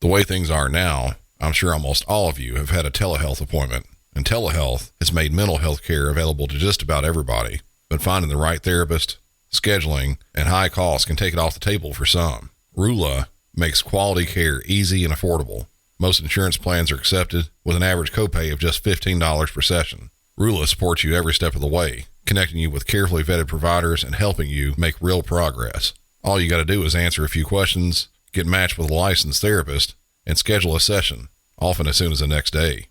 The way things are now, I'm sure almost all of you have had a telehealth appointment, and telehealth has made mental health care available to just about everybody, but finding the right therapist, scheduling, and high costs can take it off the table for some. Rula makes quality care easy and affordable. Most insurance plans are accepted with an average copay of just $15 per session. Rula supports you every step of the way, connecting you with carefully vetted providers and helping you make real progress. All you got to do is answer a few questions, get matched with a licensed therapist, and schedule a session, often as soon as the next day.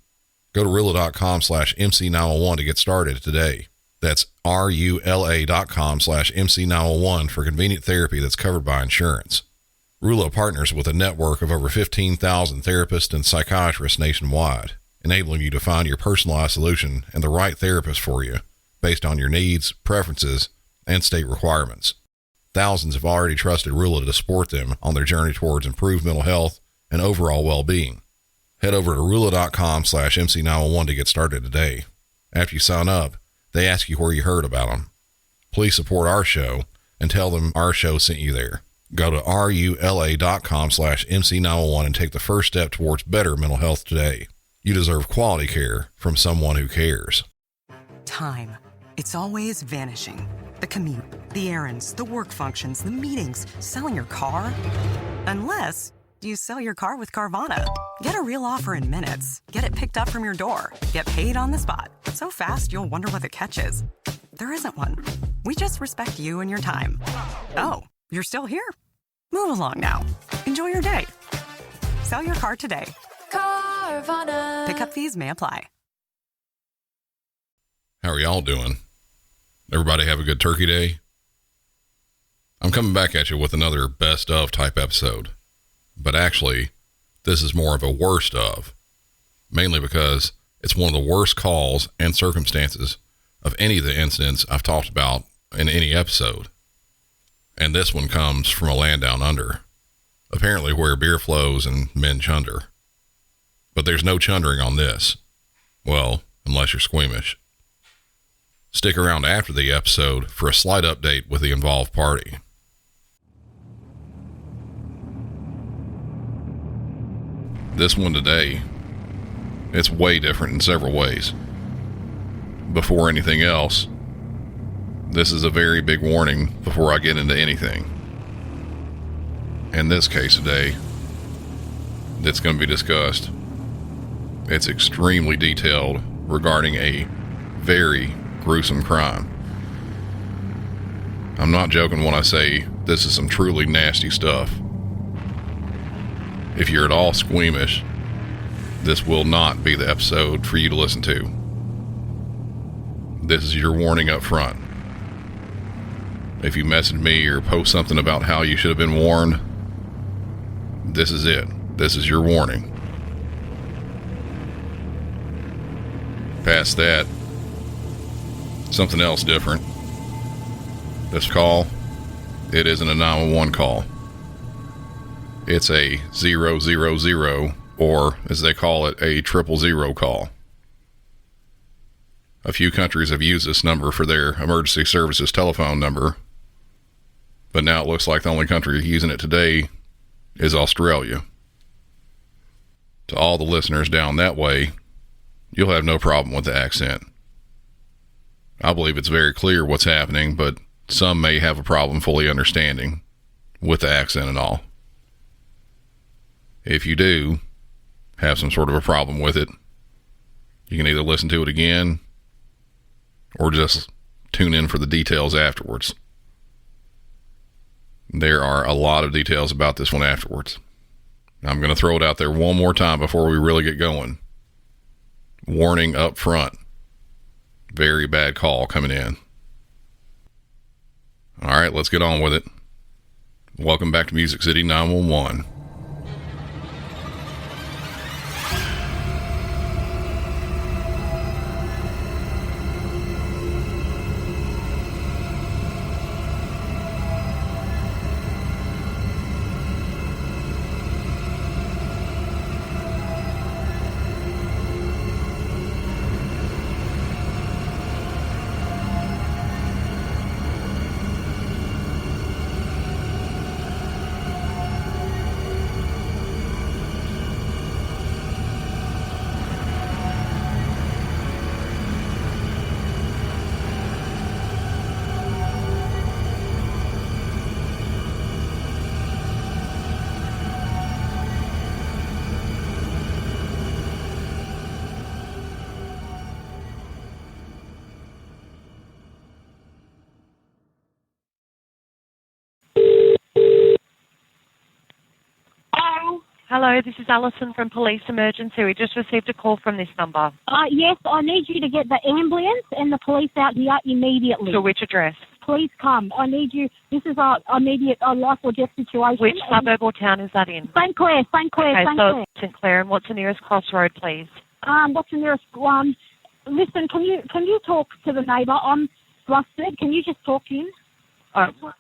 Go to Rula.com/MC901 to get started today. That's RULA.com/MC901 for convenient therapy that's covered by insurance. Rula partners with a network of over 15,000 therapists and psychiatrists nationwide, enabling you to find your personalized solution and the right therapist for you based on your needs, preferences, and state requirements. Thousands have already trusted Rula to support them on their journey towards improved mental health and overall well-being. Head over to Rula.com/MC901 to get started today. After you sign up, they ask you where you heard about them. Please support our show and tell them our show sent you there. Go to RULA.com/MC901 and take the first step towards better mental health today. You deserve quality care from someone who cares. Time. It's always vanishing. The commute, the errands, the work functions, the meetings, selling your car. Unless you sell your car with Carvana. Get a real offer in minutes. Get it picked up from your door. Get paid on the spot. So fast, you'll wonder what the catch is. There isn't one. We just respect you and your time. Oh, you're still here? Move along now. Enjoy your day. Sell your car today. Carvana. Pickup fees may apply. How are y'all doing? Everybody have a good turkey day? I'm coming back at you with another best of type episode. But actually, this is more of a worst of. Mainly because it's one of the worst calls and circumstances of any of the incidents I've talked about in any episode. And this one comes from a land down under, apparently where beer flows and men chunder. But there's no chundering on this. Well, unless you're squeamish. Stick around after the episode for a slight update with the involved party. This one today, it's way different in several ways. Before anything else, this is a very big warning before I get into anything. In this case today, that's going to be discussed, it's extremely detailed regarding a very gruesome crime. I'm not joking when I say this is some truly nasty stuff. If you're at all squeamish, this will not be the episode for you to listen to. This is your warning up front. If you message me or post something about how you should have been warned, this is it. This is your warning. Past that, something else different. This call, it isn't a 911 call. It's a 000, or as they call it, a 000 call. A few countries have used this number for their emergency services telephone number, but now it looks like the only country using it today is Australia. To all the listeners down that way, you'll have no problem with the accent. I believe it's very clear what's happening, but some may have a problem fully understanding with the accent and all. If you do have some sort of a problem with it, you can either listen to it again or just tune in for the details afterwards. There are a lot of details about this one afterwards. I'm going to throw it out there one more time before we really get going. Warning up front. Very bad call coming in. All right, let's get on with it. Welcome back to Music City 911. Hello, this is Alison from Police Emergency. We just received a call from this number. Yes, I need you to get the ambulance and the police out here immediately. To which address? Please come. I need you. This is a immediate life or death situation. Which suburb or town is that in? St. Clair. Okay, so St. Clair, and what's the nearest crossroad, please? What's the nearest one? Listen, can you talk to the neighbour? I'm flustered. Can you just talk to him?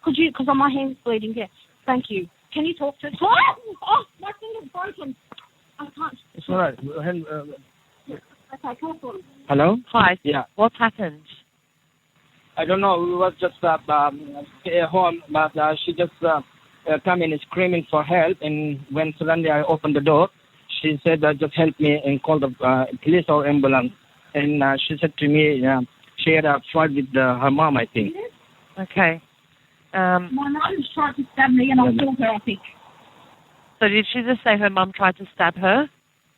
Could you? Because my hand's bleeding. Yeah. Thank you. Can you talk to him? Oh, my finger's broken. I can't. It's all right. Okay, talk to him. Hello? Hi. Yeah. What's happened? I don't know. We was just at home, but she just come in screaming for help. And when suddenly I opened the door, she said, just help me and call the police or ambulance. And she said to me, she had a fight with her mom, I think. Okay. My mum tried to stab me and I killed her, I think. So did she just say her mum tried to stab her?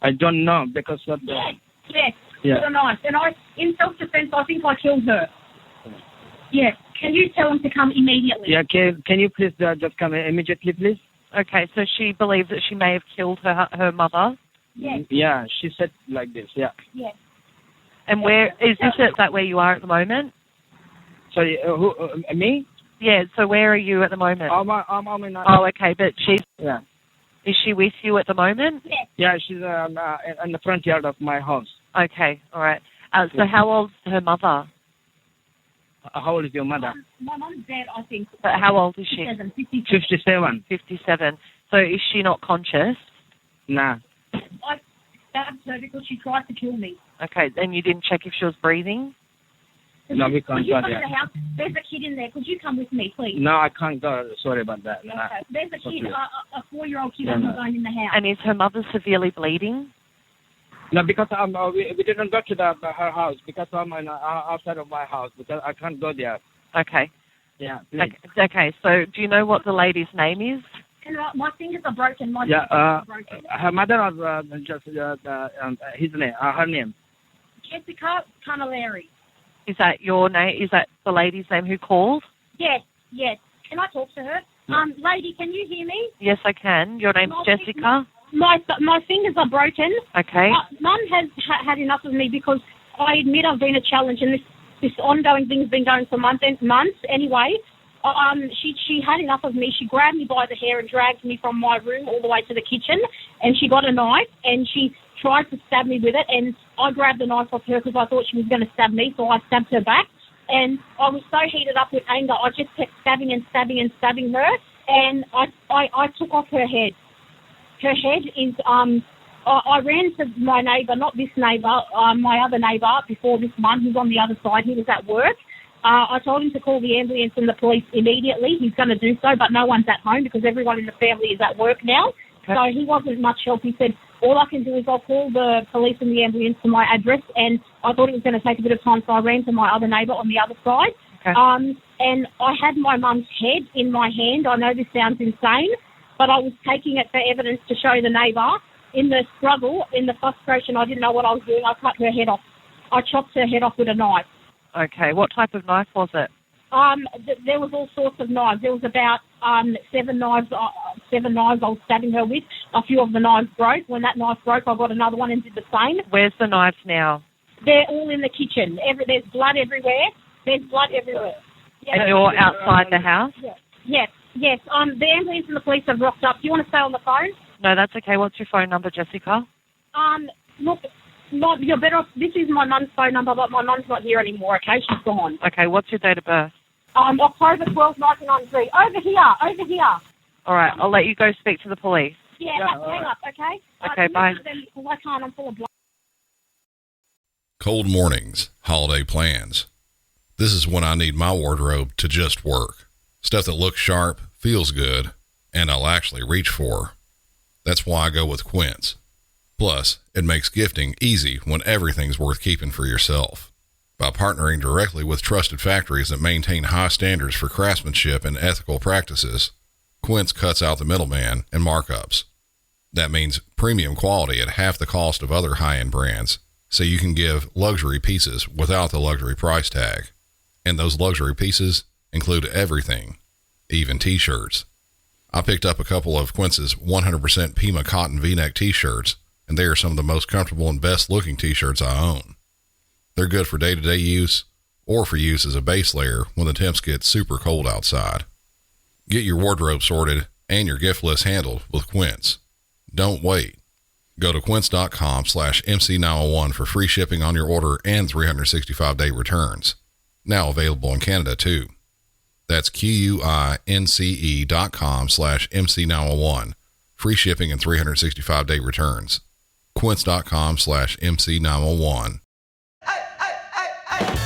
I don't know because of the... Yes. Yeah. With a knife. And in self-defense, I think I killed her. Yes. Can you tell him to come immediately? Yeah, can you please just come immediately, please? Okay, so she believes that she may have killed her mother? Yes. Yeah, she said like this, yeah. Yes. And where is this at that where you are at the moment? Sorry, who, me? Yeah, so where are you at the moment? I'm in... Oh, okay, but Yeah. Is she with you at the moment? Yes. Yeah, she's in the front yard of my house. Okay, all right. So how old's her mother? How old is your mother? My mum's dead, I think. But how old is she? 57. 57. So is she not conscious? Nah. I stabbed her because she tried to kill me. Okay, and you didn't check if she was breathing? No, we can't Could you go come to there. the house? There's a kid in there. Could you come with me, please? No, I can't go. Sorry about that. Nah. Okay. There's a kid, Okay. a 4-year-old kid Yeah, on no. the phone in the house. And is her mother severely bleeding? No, because we didn't go to her house because I'm outside of my house because I can't go there. Okay. Yeah, please. Okay, so do you know what the lady's name is? And my fingers are broken. My Yeah, fingers are broken. her mother was just his name, her name. Jessica Canalari. Is that your name? Is that the lady's name who called? Yes, yes. Can I talk to her? Lady, can you hear me? Yes, I can. Your name's Jessica? My fingers are broken. Okay. Mum has had enough of me because I admit I've been a challenge and this ongoing thing's been going for months. Anyway, she had enough of me. She grabbed me by the hair and dragged me from my room all the way to the kitchen, and she got a knife and she tried to stab me with it, and I grabbed the knife off her because I thought she was going to stab me, so I stabbed her back. And I was so heated up with anger, I just kept stabbing her, and I took off her head. Her head is, I ran to my neighbour, not this neighbour, my other neighbour before this one, who's on the other side. He was at work. I told him to call the ambulance and the police immediately. He's going to do so, but no one's at home because everyone in the family is at work now. Okay. So he wasn't much help. He said, all I can do is I'll call the police and the ambulance to my address, and I thought it was going to take a bit of time, so I ran to my other neighbour on the other side. Okay. And I had my mum's head in my hand. I know this sounds insane, but I was taking it for evidence to show the neighbour. In the struggle, in the frustration, I didn't know what I was doing. I cut her head off. I chopped her head off with a knife. Okay. What type of knife was it? There was all sorts of knives. There was about 7 knives I was stabbing her with. A few of the knives broke. When that knife broke, I got another one and did the same. Where's the knives now? They're all in the kitchen. There's blood everywhere. Yeah. And you're outside the house? Yes. The ambulance and the police have rocked up. Do you want to stay on the phone? No, that's okay. What's your phone number, Jessica? Look, you're better off. This is my mum's phone number, but my mum's not here anymore, okay? She's gone. Okay, what's your date of birth? October 12th, 1993. Over here. All right, I'll let you go speak to the police. Yeah, hang up, okay? Okay, bye. I can't, I'm full of blood. Cold mornings, holiday plans. This is when I need my wardrobe to just work. Stuff that looks sharp, feels good, and I'll actually reach for. That's why I go with Quince. Plus, it makes gifting easy when everything's worth keeping for yourself. By partnering directly with trusted factories that maintain high standards for craftsmanship and ethical practices, Quince cuts out the middleman and markups. That means premium quality at half the cost of other high-end brands, so you can give luxury pieces without the luxury price tag. And those luxury pieces include everything, even t-shirts. I picked up a couple of Quince's 100% Pima cotton V-neck t-shirts, and they are some of the most comfortable and best looking t-shirts I own. They're good for day-to-day use or for use as a base layer when the temps get super cold outside. Get your wardrobe sorted and your gift list handled with Quince. Don't wait. Go to quince.com/MC901 for free shipping on your order and 365-day returns. Now available in Canada too. That's QUINCE.com/MC901. Free shipping and 365-day returns. Quince.com/MC901.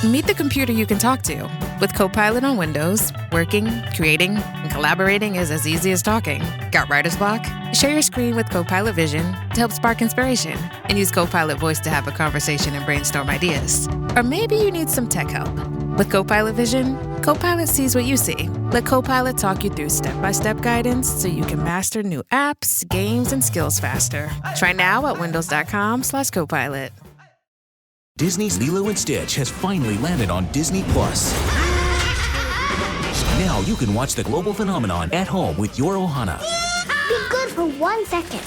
Meet the computer you can talk to. With Copilot on Windows, working, creating, and collaborating is as easy as talking. Got writer's block? Share your screen with Copilot Vision to help spark inspiration, and use Copilot Voice to have a conversation and brainstorm ideas. Or maybe you need some tech help. With Copilot Vision, Copilot sees what you see. Let Copilot talk you through step-by-step guidance so you can master new apps, games, and skills faster. Try now at windows.com/Copilot. Disney's Lilo & Stitch has finally landed on Disney+. Now you can watch the global phenomenon at home with your Ohana. Be good for 1 second.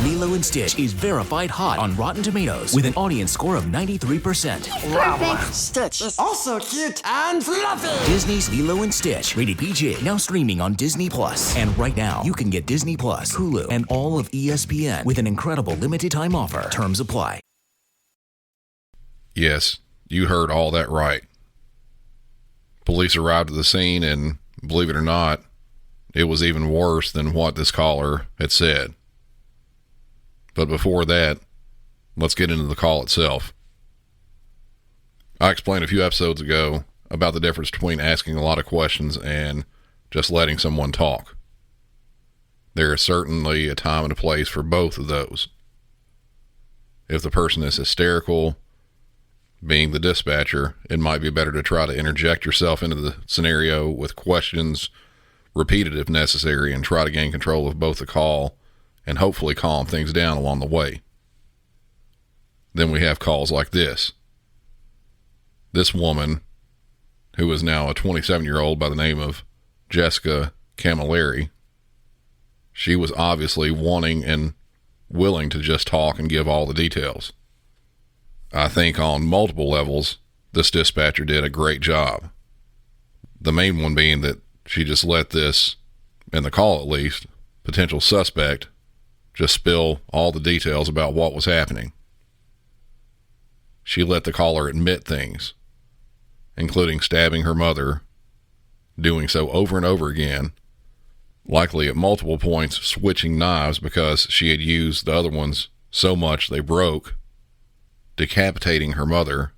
Lilo & Stitch is verified hot on Rotten Tomatoes with an audience score of 93%. Perfect. Stitch is also cute and fluffy. Disney's Lilo & Stitch, rated PG, now streaming on Disney+. And right now, you can get Disney+, Hulu, and all of ESPN with an incredible limited time offer. Terms apply. Yes, you heard all that right. Police arrived at the scene, and believe it or not, it was even worse than what this caller had said. But before that, let's get into the call itself. I explained a few episodes ago about the difference between asking a lot of questions and just letting someone talk. There is certainly a time and a place for both of those. If the person is hysterical, being the dispatcher, it might be better to try to interject yourself into the scenario with questions, repeated if necessary, and try to gain control of both the call and hopefully calm things down along the way. Then we have calls like this. This woman, who is now a 27-year-old by the name of Jessica Camilleri, she was obviously wanting and willing to just talk and give all the details. I think on multiple levels, this dispatcher did a great job. The main one being that she just let this, in the call at least, potential suspect just spill all the details about what was happening. She let the caller admit things, including stabbing her mother, doing so over and over again, likely at multiple points switching knives because she had used the other ones so much they broke, decapitating her mother,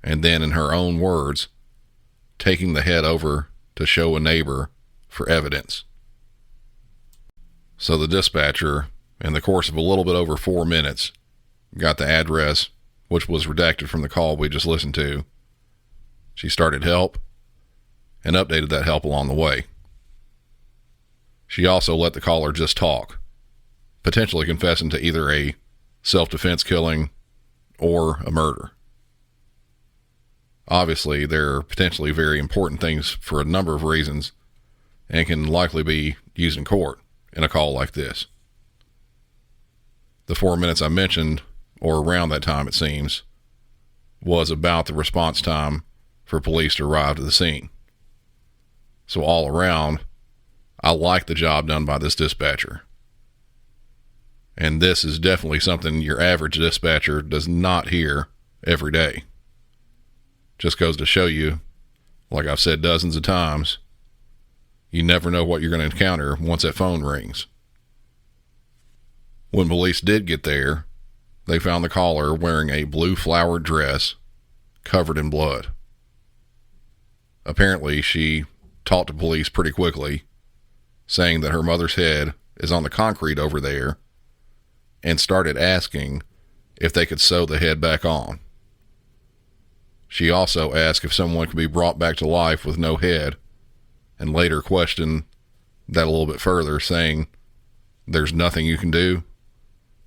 and then, in her own words, taking the head over to show a neighbor for evidence. So the dispatcher, in the course of a little bit over 4 minutes, got the address, which was redacted from the call we just listened to. She started help and updated that help along the way. She also let the caller just talk, potentially confessing to either a self-defense killing or a murder. Obviously, they're potentially very important things for a number of reasons and can likely be used in court in a call like this. The 4 minutes I mentioned, or around that time it seems, was about the response time for police to arrive to the scene. So all around, I like the job done by this dispatcher. And this is definitely something your average dispatcher does not hear every day. Just goes to show you, like I've said dozens of times, you never know what you're going to encounter once that phone rings. When police did get there, they found the caller wearing a blue flowered dress covered in blood. Apparently, she talked to police pretty quickly, saying that her mother's head is on the concrete over there, and started asking if they could sew the head back on. She also asked if someone could be brought back to life with no head, and later questioned that a little bit further, saying, "There's nothing you can do?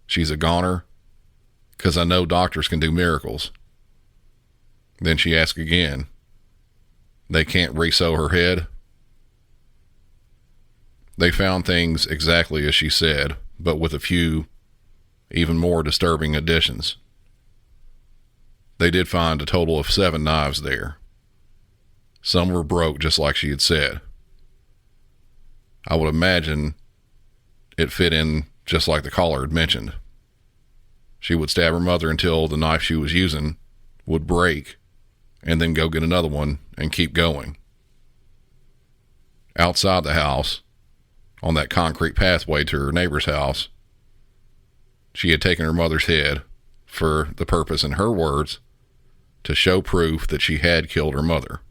She's a goner? Because I know doctors can do miracles." Then she asked again, "They can't re-sew her head?" They found things exactly as she said, but with a few even more disturbing additions. They did find a total of 7 knives there. Some were broke just like she had said. I would imagine it fit in just like the caller had mentioned. She would stab her mother until the knife she was using would break and then go get another one and keep going. Outside the house, on that concrete pathway to her neighbor's house, she had taken her mother's head for the purpose, in her words, to show proof that she had killed her mother.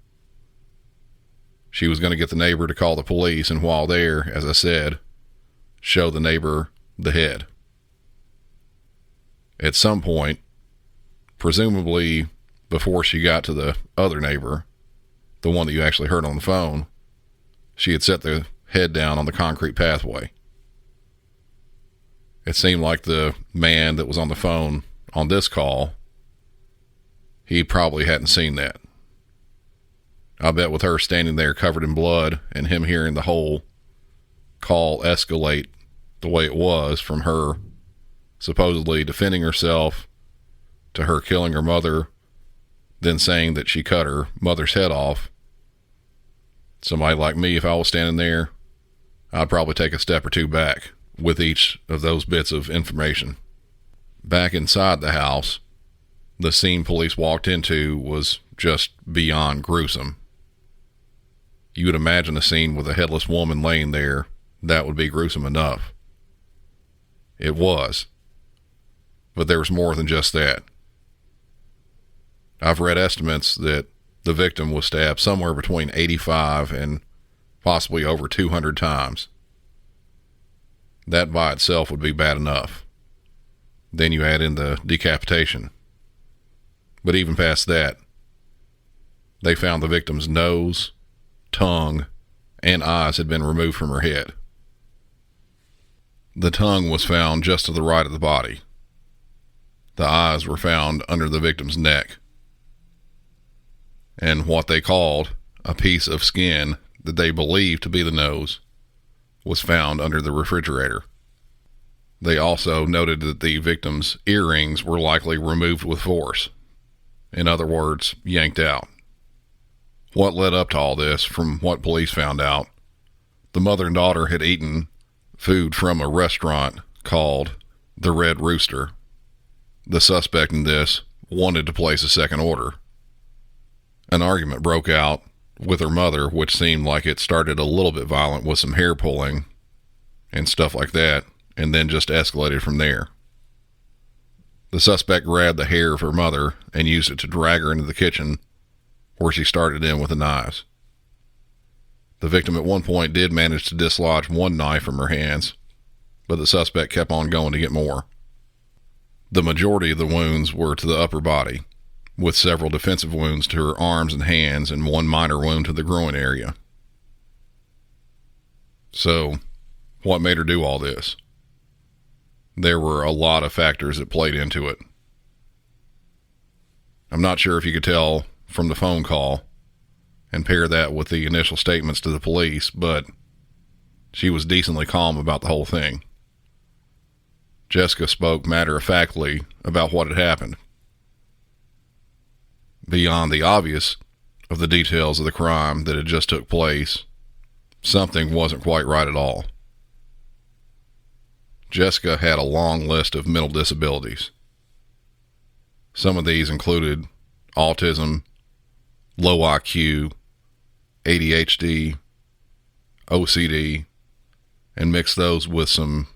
She was going to get the neighbor to call the police, and while there, as I said, show the neighbor the head. At some point, presumably before she got to the other neighbor, the one that you actually heard on the phone, she had set the head down on the concrete pathway. It seemed like the man that was on the phone on this call, he probably hadn't seen that. I bet with her standing there covered in blood and him hearing the whole call escalate the way it was, from her supposedly defending herself to her killing her mother, then saying that she cut her mother's head off. Somebody like me, if I was standing there, I'd probably take a step or two back with each of those bits of information. Back inside the house, the scene police walked into was just beyond gruesome. You would imagine a scene with a headless woman laying there, that would be gruesome enough. It was. But there was more than just that. I've read estimates that the victim was stabbed somewhere between 85 and possibly over 200 times. That by itself would be bad enough. Then you add in the decapitation. But even past that, they found the victim's nose, tongue, and eyes had been removed from her head. The tongue was found just to the right of the body. The eyes were found under the victim's neck. And what they called a piece of skin that they believed to be the nose was found under the refrigerator. They also noted that the victim's earrings were likely removed with force. In other words, yanked out. What led up to all this, from what police found out, the mother and daughter had eaten food from a restaurant called the Red Rooster. The suspect in this wanted to place a second order. An argument broke out with her mother, which seemed like it started a little bit violent with some hair pulling and stuff like that, and then just escalated from there. The suspect grabbed the hair of her mother and used it to drag her into the kitchen, where she started in with the knives. The victim at one point did manage to dislodge one knife from her hands, but the suspect kept on going to get more. The majority of the wounds were to the upper body, with several defensive wounds to her arms and hands and one minor wound to the groin area. So, what made her do all this? There were a lot of factors that played into it. I'm not sure if you could tell from the phone call and pair that with the initial statements to the police, but she was decently calm about the whole thing. Jessica spoke matter-of-factly about what had happened. Beyond the obvious of the details of the crime that had just took place, something wasn't quite right at all. Jessica had a long list of mental disabilities. Some of these included autism, low IQ, ADHD, OCD, and mixed those with some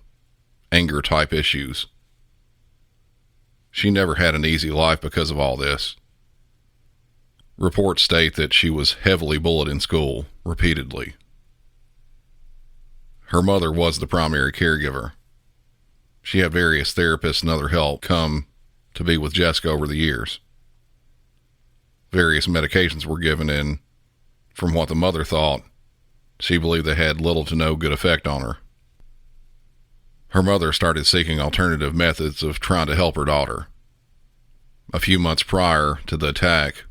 anger type issues. She never had an easy life because of all this. Reports state that she was heavily bullied in school, repeatedly. Her mother was the primary caregiver. She had various therapists and other help come to be with Jessica over the years. Various medications were given, and from what the mother thought, she believed they had little to no good effect on her. Her mother started seeking alternative methods of trying to help her daughter. A few months prior to the attack,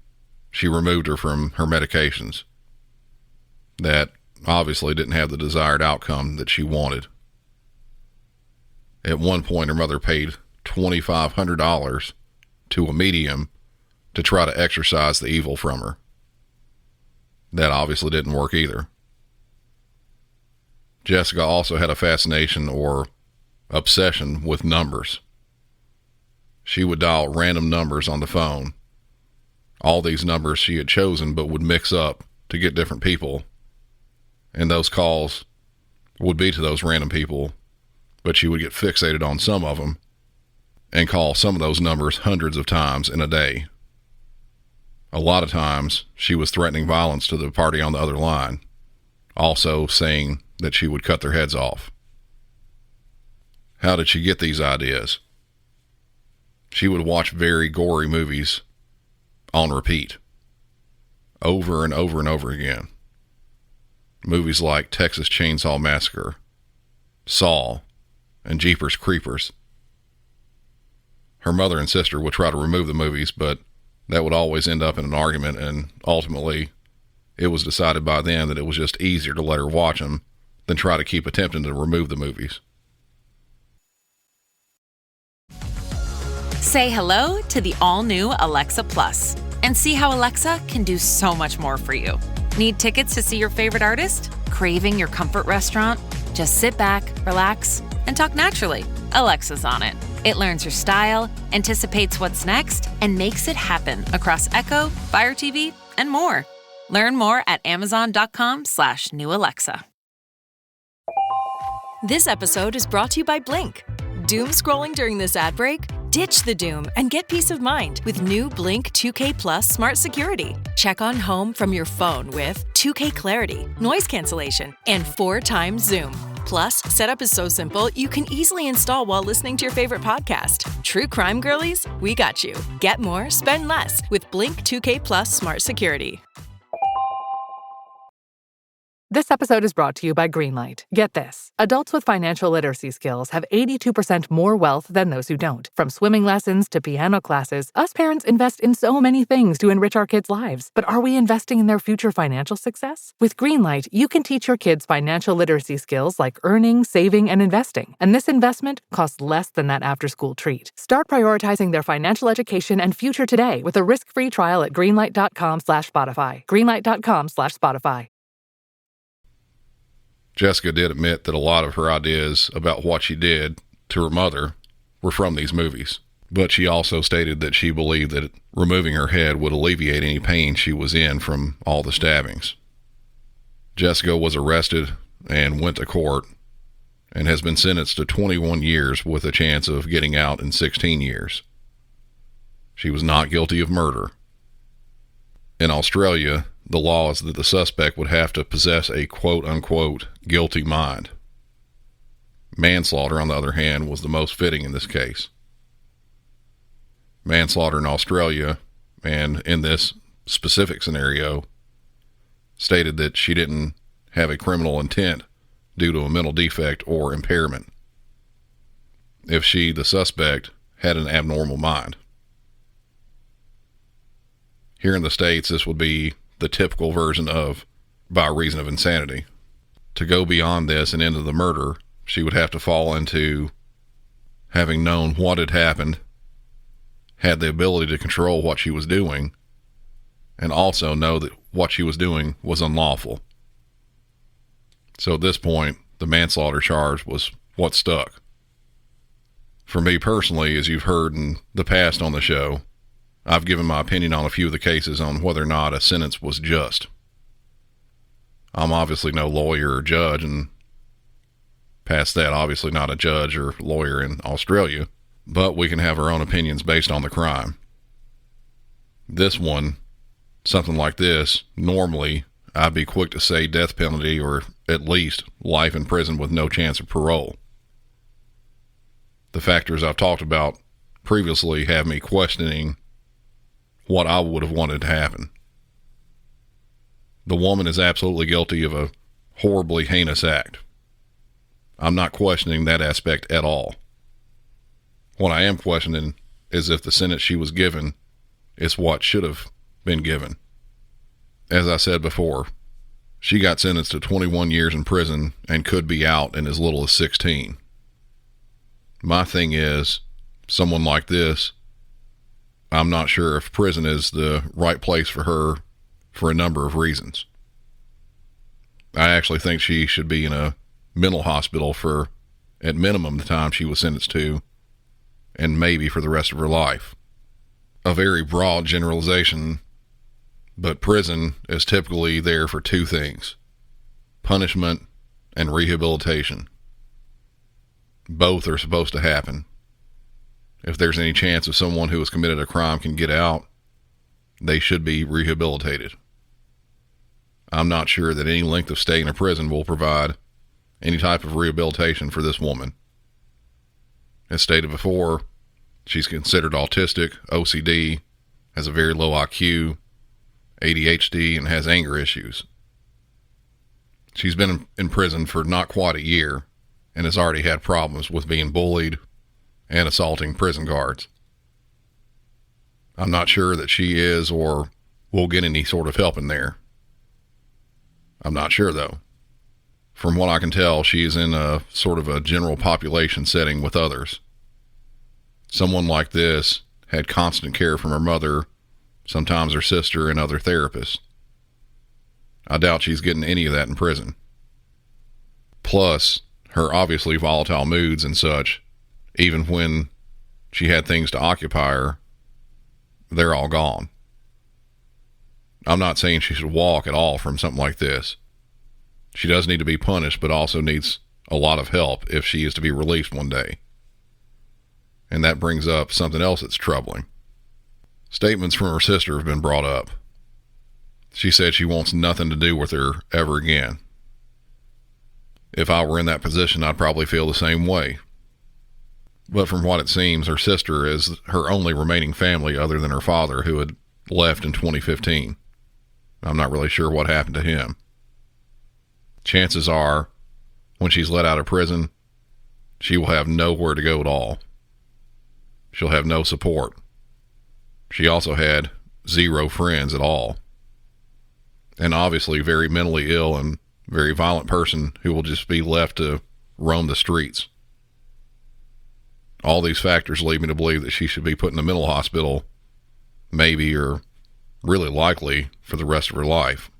she removed her from her medications. That obviously didn't have the desired outcome that she wanted. At one point, her mother paid $2,500 to a medium to try to exorcise the evil from her. That obviously didn't work either. Jessica also had a fascination or obsession with numbers. She would dial random numbers on the phone. All these numbers she had chosen but would mix up to get different people. And those calls would be to those random people, but she would get fixated on some of them and call some of those numbers hundreds of times in a day. A lot of times she was threatening violence to the party on the other line, also saying that she would cut their heads off. How did she get these ideas? She would watch very gory movies on repeat, over and over and over again. Movies like Texas Chainsaw Massacre, Saw, and Jeepers Creepers. Her mother and sister would try to remove the movies, but that would always end up in an argument, and ultimately it was decided by then that it was just easier to let her watch them than try to keep attempting to remove the movies. Say hello to the all-new Alexa Plus and see how Alexa can do so much more for you. Need tickets to see your favorite artist? Craving your comfort restaurant? Just sit back, relax, and talk naturally. Alexa's on it. It learns your style, anticipates what's next, and makes it happen across Echo, Fire TV, and more. Learn more at amazon.com/new Alexa. This episode is brought to you by Blink. Doom scrolling during this ad break? Ditch the doom and get peace of mind with new Blink 2K Plus Smart Security. Check on home from your phone with 2K Clarity, noise cancellation, and 4x Zoom. Plus, setup is so simple you can easily install while listening to your favorite podcast. True crime girlies, we got you. Get more, spend less with Blink 2K Plus Smart Security. This episode is brought to you by Greenlight. Get this. Adults with financial literacy skills have 82% more wealth than those who don't. From swimming lessons to piano classes, us parents invest in so many things to enrich our kids' lives. But are we investing in their future financial success? With Greenlight, you can teach your kids financial literacy skills like earning, saving, and investing. And this investment costs less than that after-school treat. Start prioritizing their financial education and future today with a risk-free trial at greenlight.com/Spotify. Greenlight.com/Spotify. Jessica did admit that a lot of her ideas about what she did to her mother were from these movies, but she also stated that she believed that removing her head would alleviate any pain she was in from all the stabbings. Jessica was arrested and went to court and has been sentenced to 21 years with a chance of getting out in 16 years. She was not guilty of murder. In Australia, the law is that the suspect would have to possess a quote-unquote guilty mind. Manslaughter, on the other hand, was the most fitting in this case. Manslaughter in Australia, and in this specific scenario, stated that she didn't have a criminal intent due to a mental defect or impairment if she, the suspect, had an abnormal mind. Here in the States, this would be the typical version of by reason of insanity. To go beyond this and into the murder, she would have to fall into having known what had happened, had the ability to control what she was doing, and also know that what she was doing was unlawful. So at this point, the manslaughter charge was what stuck. For me personally, as you've heard in the past on the show, I've given my opinion on a few of the cases on whether or not a sentence was just. I'm obviously no lawyer or judge, and past that, obviously not a judge or lawyer in Australia, but we can have our own opinions based on the crime. This one, something like this, normally I'd be quick to say death penalty or at least life in prison with no chance of parole. The factors I've talked about previously have me questioning what I would have wanted to happen. The woman is absolutely guilty of a horribly heinous act. I'm not questioning that aspect at all. What I am questioning is if the sentence she was given is what should have been given. As I said before, She got sentenced to 21 years in prison and could be out in as little as 16. My thing is, someone like this, I'm not sure if prison is the right place for her for a number of reasons. I actually think she should be in a mental hospital for, at minimum, the time she was sentenced to, and maybe for the rest of her life. A very broad generalization, but prison is typically there for two things: punishment and rehabilitation. Both are supposed to happen. If there's any chance of someone who has committed a crime can get out, they should be rehabilitated. I'm not sure that any length of stay in a prison will provide any type of rehabilitation for this woman. As stated before, she's considered autistic, OCD, has a very low IQ, ADHD, and has anger issues. She's been in prison for not quite a year and has already had problems with being bullied and assaulting prison guards. I'm not sure that she is or will get any sort of help in there. I'm not sure, though. From what I can tell, she is in a sort of a general population setting with others. Someone like this had constant care from her mother, sometimes her sister, and other therapists. I doubt she's getting any of that in prison. Plus, her obviously volatile moods and such, even when she had things to occupy her, they're all gone. I'm not saying she should walk at all from something like this. She does need to be punished, but also needs a lot of help if she is to be released one day. And that brings up something else that's troubling. Statements from her sister have been brought up. She said she wants nothing to do with her ever again. If I were in that position, I'd probably feel the same way. But from what it seems, her sister is her only remaining family other than her father, who had left in 2015. I'm not really sure what happened to him. Chances are, when she's let out of prison, she will have nowhere to go at all. She'll have no support. She also had zero friends at all. And obviously very mentally ill and very violent person who will just be left to roam the streets. All these factors lead me to believe that she should be put in a mental hospital, maybe or really likely for the rest of her life.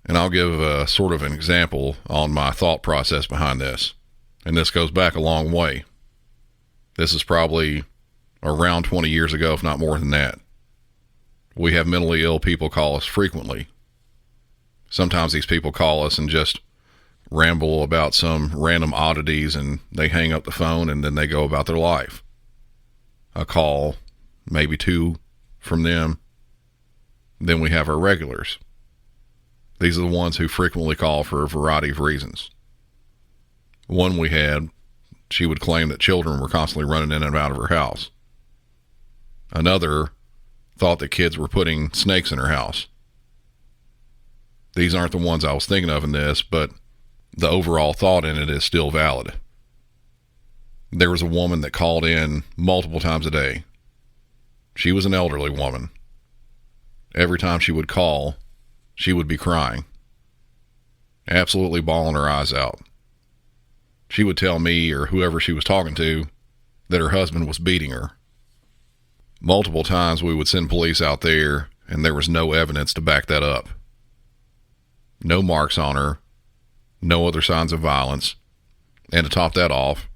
And I'll give a sort of an example on my thought process behind this. And this goes back a long way. This is probably around 20 years ago, if not more than that. We have mentally ill people call us frequently. Sometimes these people call us and just ramble about some random oddities, and they hang up the phone and then they go about their life. A call, maybe two from them. Then we have our regulars. These are the ones who frequently call for a variety of reasons. One we had, she would claim that children were constantly running in and out of her house. Another thought that kids were putting snakes in her house. These aren't the ones I was thinking of in this, but the overall thought in it is still valid. There was a woman that called in multiple times a day. She was an elderly woman. Every time she would call, she would be crying, absolutely bawling her eyes out. She would tell me or whoever she was talking to that her husband was beating her. Multiple times we would send police out there, and there was no evidence to back that up. No marks on her, no other signs of violence, and to top that off,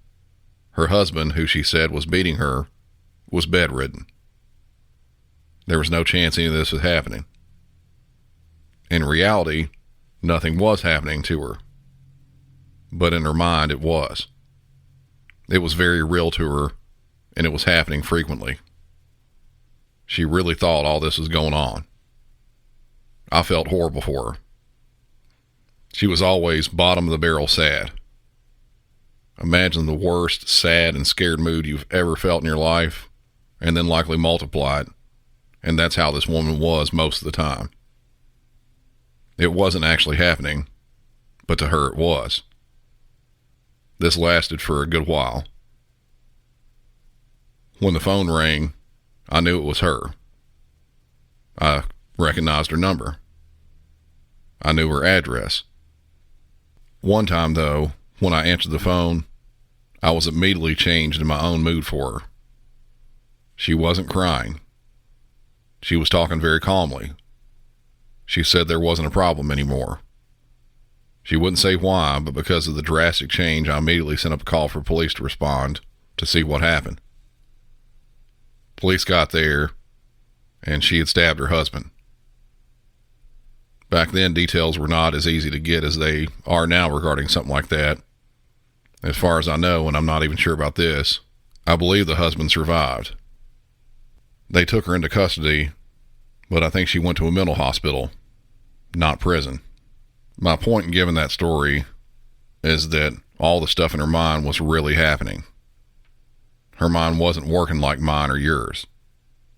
her husband, who she said was beating her, was bedridden. There was no chance any of this was happening. In reality, nothing was happening to her. But in her mind, it was. It was very real to her, and it was happening frequently. She really thought all this was going on. I felt horrible for her. She was always bottom of the barrel sad. Imagine the worst, sad, and scared mood you've ever felt in your life, and then likely multiply it, and that's how this woman was most of the time. It wasn't actually happening, but to her it was. This lasted for a good while. When the phone rang, I knew it was her. I recognized her number. I knew her address. One time, though, when I answered the phone, I was immediately changed in my own mood for her. She wasn't crying. She was talking very calmly. She said there wasn't a problem anymore. She wouldn't say why, but because of the drastic change, I immediately sent up a call for police to respond to see what happened. Police got there, and she had stabbed her husband. Back then, details were not as easy to get as they are now regarding something like that. As far as I know, and I'm not even sure about this, I believe the husband survived. They took her into custody, but I think she went to a mental hospital, not prison. My point in giving that story is that all the stuff in her mind was really happening. Her mind wasn't working like mine or yours,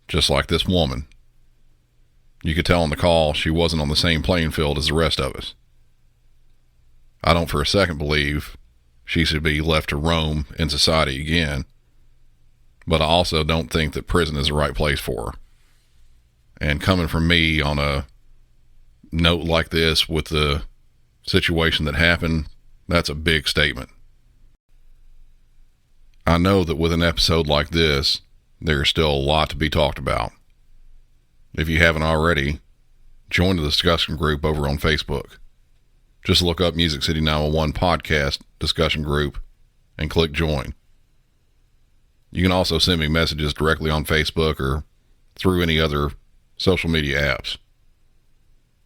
just like this woman. You could tell on the call she wasn't on the same playing field as the rest of us. I don't for a second believe she should be left to roam in society again, but I also don't think that prison is the right place for her. And coming from me on a note like this with the situation that happened, that's a big statement. I know that with an episode like this, there's still a lot to be talked about. If you haven't already, join the discussion group over on Facebook. Just look up Music City 911 podcast discussion group and click join. You can also send me messages directly on Facebook or through any other social media apps.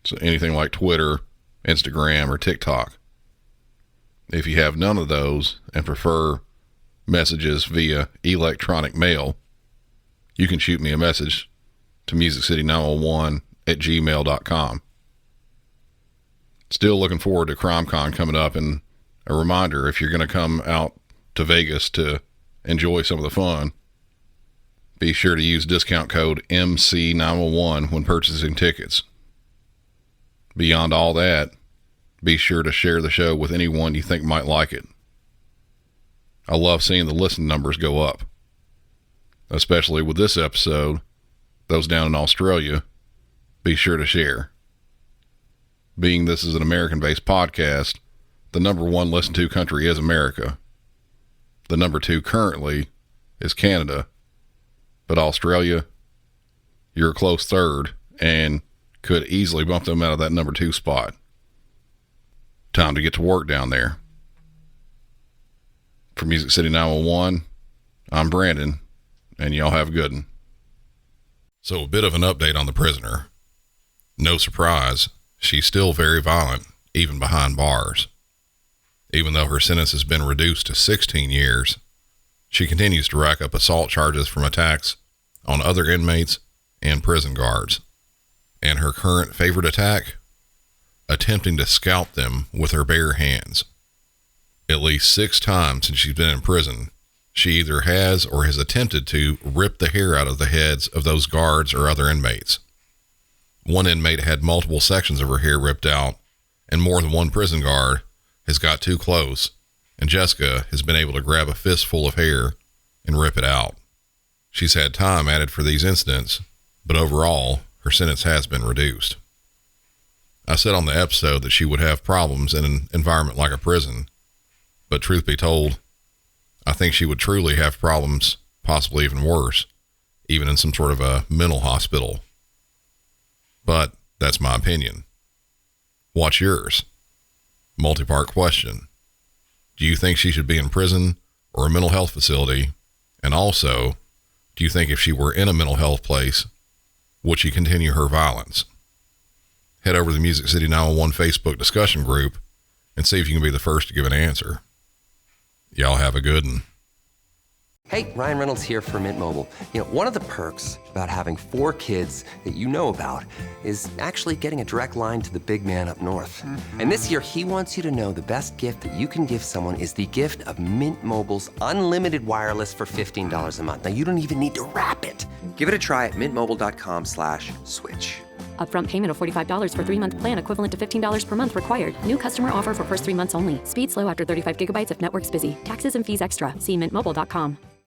So anything like Twitter, Instagram, or TikTok. If you have none of those and prefer messages via electronic mail, you can shoot me a message to musiccity911@gmail.com. Still looking forward to CrimeCon coming up, and a reminder, if you're going to come out to Vegas to enjoy some of the fun, be sure to use discount code MC911 when purchasing tickets. Beyond all that, be sure to share the show with anyone you think might like it. I love seeing the listen numbers go up, especially with this episode. Those down in Australia, be sure to share. Being this is an American-based podcast, the number one listened to country is America. The number 2 currently is Canada, but Australia, you're a close third and could easily bump them out of that number 2 spot. Time to get to work down there. For Music City 911, I'm Brandon, and y'all have a good one. So a bit of an update on the prisoner. No surprise, she's still very violent, even behind bars. Even though her sentence has been reduced to 16 years, she continues to rack up assault charges from attacks on other inmates and prison guards. And her current favorite attack? Attempting to scalp them with her bare hands. At least 6 times since she's been in prison, she either has or has attempted to rip the hair out of the heads of those guards or other inmates. One inmate had multiple sections of her hair ripped out, and more than one prison guard has got too close, and Jessica has been able to grab a fistful of hair and rip it out. She's had time added for these incidents, but overall, her sentence has been reduced. I said on the episode that she would have problems in an environment like a prison, but truth be told, I think she would truly have problems, possibly even worse, even in some sort of a mental hospital. But that's my opinion. What's yours? Multi-part question. Do you think she should be in prison or a mental health facility? And also, do you think if she were in a mental health place, would she continue her violence? Head over to the Music City 911 Facebook discussion group and see if you can be the first to give an answer. Y'all have a good one. Hey, Ryan Reynolds here for Mint Mobile. You know, one of the perks about having 4 kids that you know about is actually getting a direct line to the big man up north. Mm-hmm. And this year, he wants you to know the best gift that you can give someone is the gift of Mint Mobile's unlimited wireless for $15 a month. Now, you don't even need to wrap it. Give it a try at mintmobile.com/switch. Upfront payment of $45 for 3-month plan equivalent to $15 per month required. New customer offer for first 3 months only. Speed slow after 35 gigabytes if network's busy. Taxes and fees extra. See mintmobile.com.